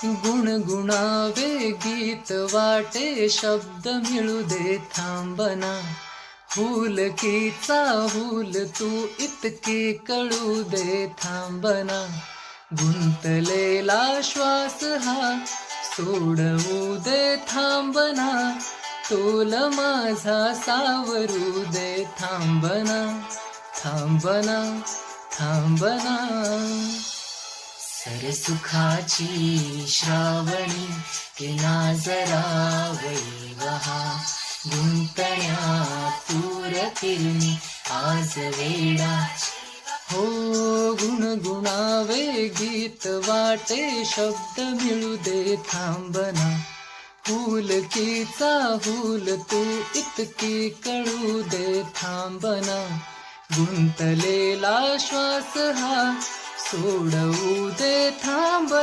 गुणगुणावे गीत वाटे शब्द मिळू दे थांबना. हुलकीचा हुल तू इतके कळू दे थांबना. गुंतलेला श्वास हा सोडवू दे थांबना. तोल माझा सावरू दे थांबना. थांबना थांबना. सरसुखाची श्रावणी किना जरा वैवहा. गुंतण्या तूर किरणी आज वेडा. हो गुणगुणावे गीत वाटे शब्द मिळू दे थांबना. हुलकीचा हुल तू इतकी कळू दे थांबना. गुंतलेला श्वास हा सोडवू दे थांबना.